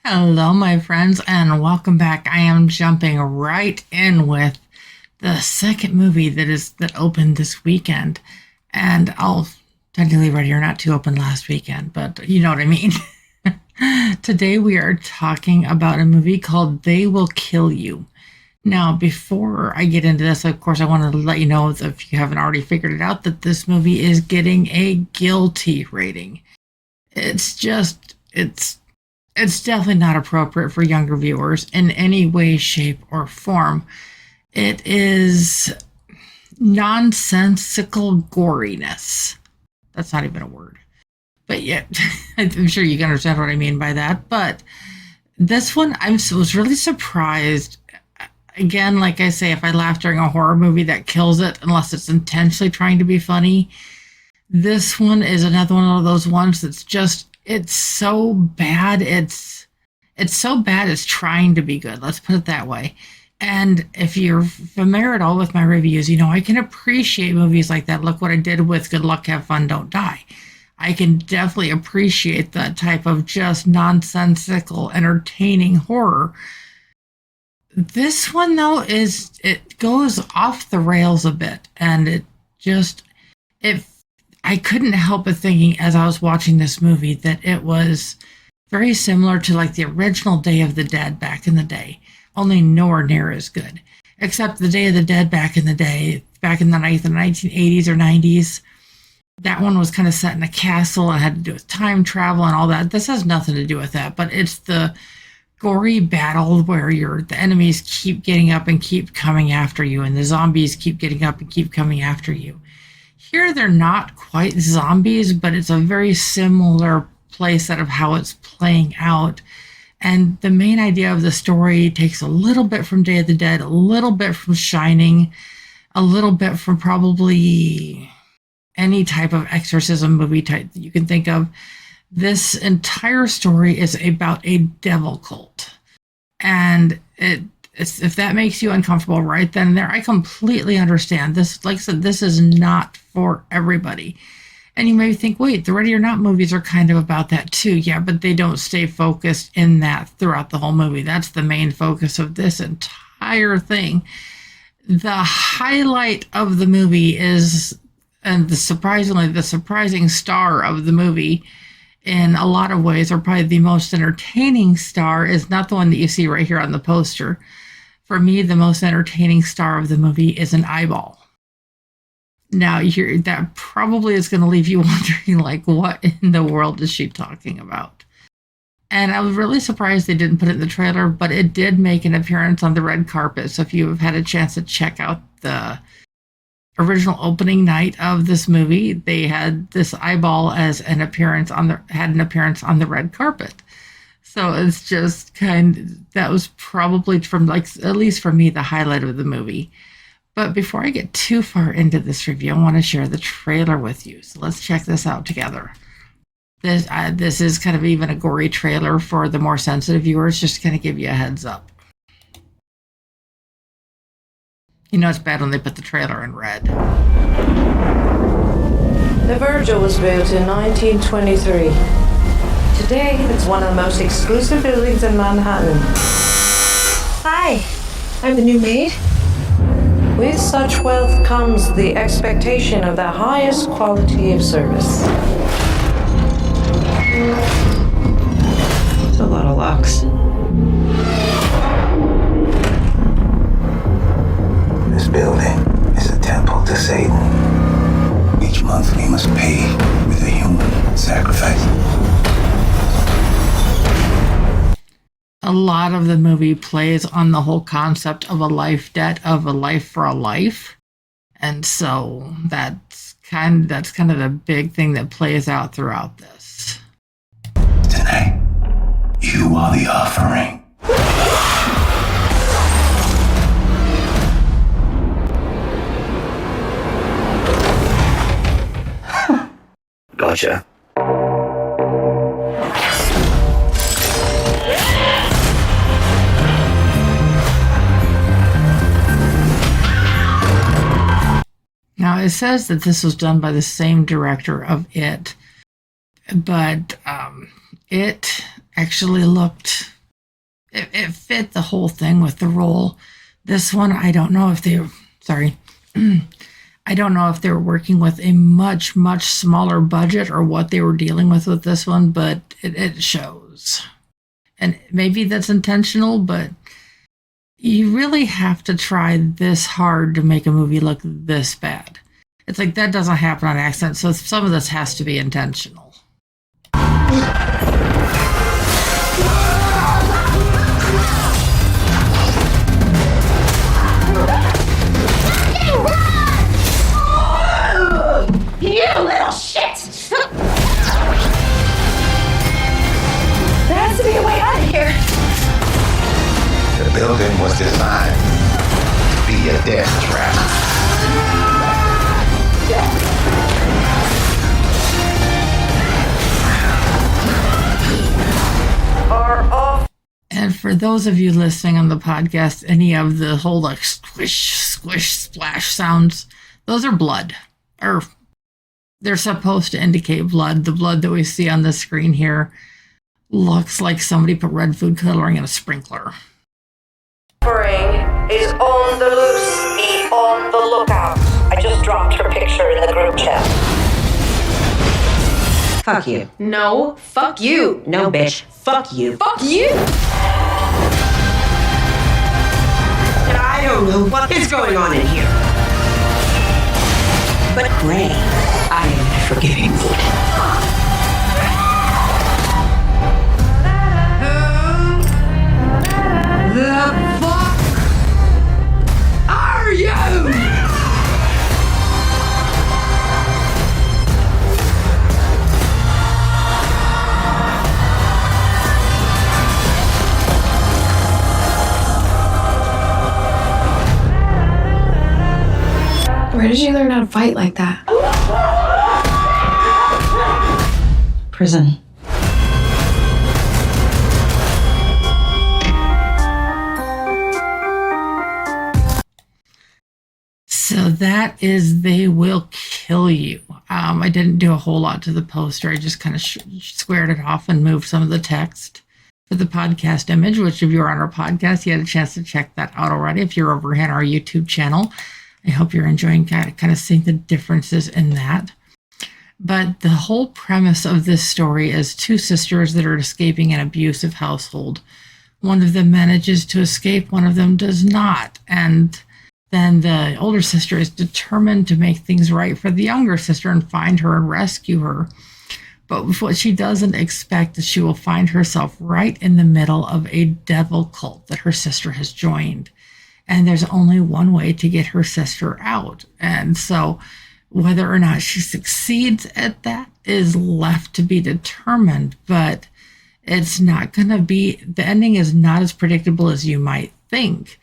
Hello, my friends, and welcome back. I am jumping right in with the second movie that opened this weekend, and I'll technically Ready or Not to open last weekend, but you know what I mean. Today we are talking about a movie called They Will Kill You. Now, before I get into this, of course, I want to let you know, if you haven't already figured it out, that this movie is getting a guilty rating. It's definitely not appropriate for younger viewers in any way, shape, or form. It is nonsensical goriness. That's not even a word. But yet, I'm sure you can understand what I mean by that. But this one, was really surprised. Again, like I say, if I laugh during a horror movie, that kills it, unless it's intentionally trying to be funny. This one is another one of those ones that's just, it's so bad. It's so bad it's trying to be good. Let's put it that way. And if you're familiar at all with my reviews, you know I can appreciate movies like that. Look what I did with Good Luck, Have Fun, Don't Die. I can definitely appreciate that type of just nonsensical, entertaining horror. This one, though, it goes off the rails a bit, and I couldn't help but thinking as I was watching this movie that it was very similar to like the original Day of the Dead back in the day, only nowhere near as good. Except the Day of the Dead back in the day, back in the 1980s or 90s, that one was kind of set in a castle and had to do with time travel and all that. This has nothing to do with that, but it's the gory battle where the enemies keep getting up and keep coming after you, and the zombies keep getting up and keep coming after you. Here, they're not quite zombies, but it's a very similar play set of how it's playing out. And the main idea of the story takes a little bit from Day of the Dead, a little bit from Shining, a little bit from probably any type of exorcism movie type that you can think of. This entire story is about a devil cult. And if that makes you uncomfortable right then and there, I completely understand. This, like I said, this is not for everybody. And you may think, wait, the Ready or Not movies are kind of about that too. Yeah, but they don't stay focused in that throughout the whole movie. That's the main focus of this entire thing. The highlight of the movie is, and the surprising star of the movie, in a lot of ways, or probably the most entertaining star, is not the one that you see right here on the poster. For me, the most entertaining star of the movie is an eyeball. Now, that probably is going to leave you wondering, like, what in the world is she talking about? And I was really surprised they didn't put it in the trailer, but it did make an appearance on the red carpet. So if you've had a chance to check out the original opening night of this movie, they had this eyeball as an appearance on the red carpet. So it's just that was probably, from, like, at least for me, the highlight of the movie. But before I get too far into this review, I want to share the trailer with you. So let's check this out together. This is kind of even a gory trailer for the more sensitive viewers, just to kind of give you a heads up. You know it's bad when they put the trailer in red. The Virgil was built in 1923. Today, it's one of the most exclusive buildings in Manhattan. Hi, I'm the new maid. With such wealth comes the expectation of the highest quality of service. It's a lot of locks. This building is a temple to Satan. Each month we must pay with a human sacrifice. A lot of the movie plays on the whole concept of a life debt, of a life for a life. And so that's kind of the big thing that plays out throughout this. Tonight, you are the offering. Gotcha. Now, it says that this was done by the same director of It, but it actually looked it fit the whole thing with the role. This one, I don't know if they I don't know if they were working with a much, much smaller budget or what they were dealing with this one, but it shows. And maybe that's intentional, but you really have to try this hard to make a movie look this bad. It's like that doesn't happen on accident, so some of this has to be intentional. You little shit! There has to be a way out of here. The building was designed to be a death trap. And for those of you listening on the podcast, any of the whole like squish, squish, splash sounds, those are blood. Or they're supposed to indicate blood. The blood that we see on the screen here looks like somebody put red food coloring in a sprinkler. Spring is on the loose. Be on the lookout. I just dropped her picture in the group chat. Fuck you. No, fuck you. No, bitch. Fuck you. Fuck you! And I don't know what is going on in here. But Gray, I am in a forgiving mood. Who the fuck are you? Where did you learn how to fight like that? Prison. So that is They Will Kill You. I didn't do a whole lot to the poster. I just kind of squared it off and moved some of the text for the podcast image, which if you're on our podcast, you had a chance to check that out already. If you're over here on our YouTube channel, I hope you're enjoying kind of seeing the differences in that. But the whole premise of this story is two sisters that are escaping an abusive household. One of them manages to escape, one of them does not. And then the older sister is determined to make things right for the younger sister and find her and rescue her. But what she doesn't expect is she will find herself right in the middle of a devil cult that her sister has joined. And there's only one way to get her sister out. And so whether or not she succeeds at that is left to be determined. But it's not going to be, the ending is not as predictable as you might think.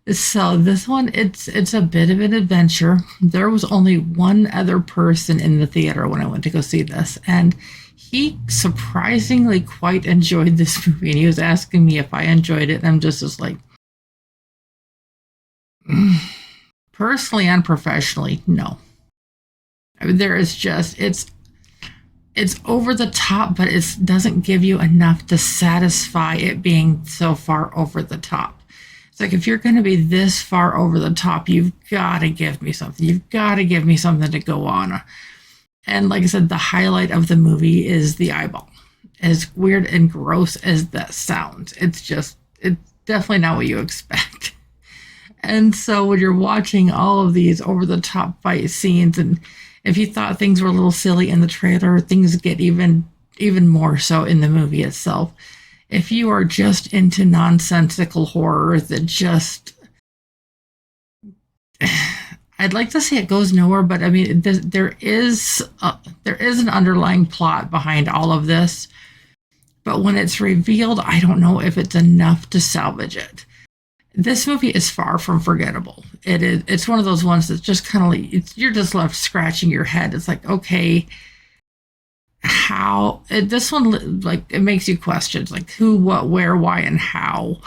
So this one, it's a bit of an adventure. There was only one other person in the theater when I went to go see this. And he surprisingly quite enjoyed this movie. And he was asking me if I enjoyed it. And I'm just like, personally and professionally, no. I mean, there is just, it's over the top, but it doesn't give you enough to satisfy it being so far over the top. It's like, if you're going to be this far over the top, you've got to give me something. You've got to give me something to go on. And like I said, the highlight of the movie is the eyeball. As weird and gross as that sounds, it's definitely not what you expect. And so when you're watching all of these over-the-top fight scenes, and if you thought things were a little silly in the trailer, things get even more so in the movie itself. If you are just into nonsensical horror that just... I'd like to say it goes nowhere, but I mean, there is an underlying plot behind all of this. But when it's revealed, I don't know if it's enough to salvage it. This movie is far from forgettable. It's one of those ones that's just kind of like, you're just left scratching your head. It's like, okay, how? This one, like, it makes you question, like, who, what, where, why, and how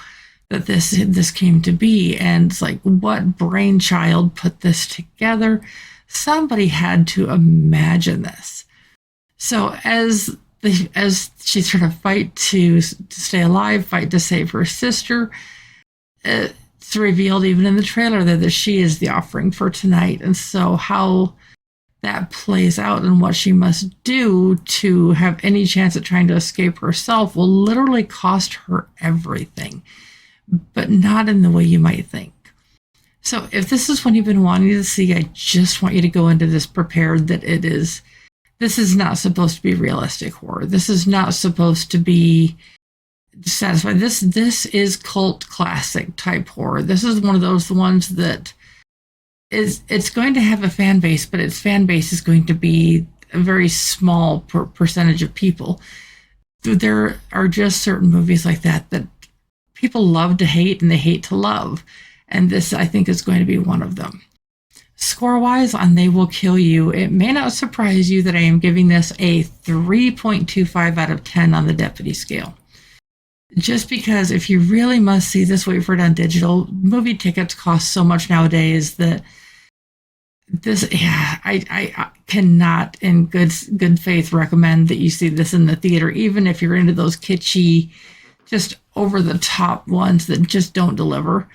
that this came to be. And it's like, what brainchild put this together? Somebody had to imagine this. So as as she's trying to fight to stay alive, fight to save her sister. It's revealed even in the trailer that she is the offering for tonight. And so how that plays out and what she must do to have any chance at trying to escape herself will literally cost her everything, but not in the way you might think. So if this is what you've been wanting to see, I just want you to go into this prepared that this is not supposed to be realistic horror. This is not supposed to be satisfied. This is cult classic type horror. This is one of those ones that it's going to have a fan base, but its fan base is going to be a very small percentage of people. There are just certain movies like that people love to hate and they hate to love. And this, I think, is going to be one of them. Score-wise on They Will Kill You, it may not surprise you that I am giving this a 3.25 out of 10 on the Deputy scale. Just because if you really must see this, wait for it on digital. Movie tickets cost so much nowadays that I cannot in good faith recommend that you see this in the theater, even if you're into those kitschy, just over the top ones that just don't deliver.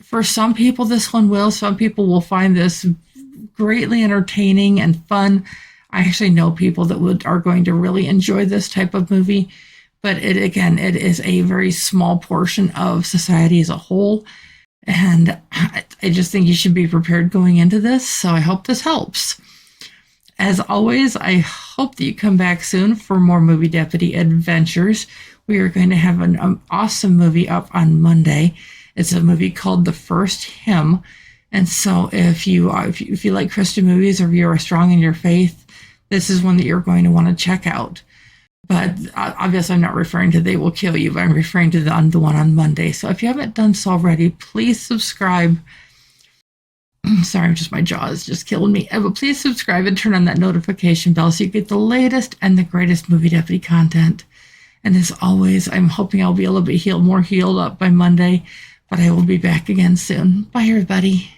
For some people, this one will. Some people will find this greatly entertaining and fun. I actually know people that are going to really enjoy this type of movie. But it is a very small portion of society as a whole. And I just think you should be prepared going into this. So I hope this helps. As always, I hope that you come back soon for more Movie Deputy adventures. We are going to have an awesome movie up on Monday. It's a movie called The First Hymn. And so if you like Christian movies or if you are strong in your faith, this is one that you're going to want to check out. But obviously I'm not referring to They Will Kill You, but I'm referring to the one on Monday. So if you haven't done so already, please subscribe. Sorry, my jaw is just killing me. But please subscribe and turn on that notification bell so you get the latest and the greatest Movie Deputy content. And as always, I'm hoping I'll be a little bit more healed up by Monday, but I will be back again soon. Bye, everybody.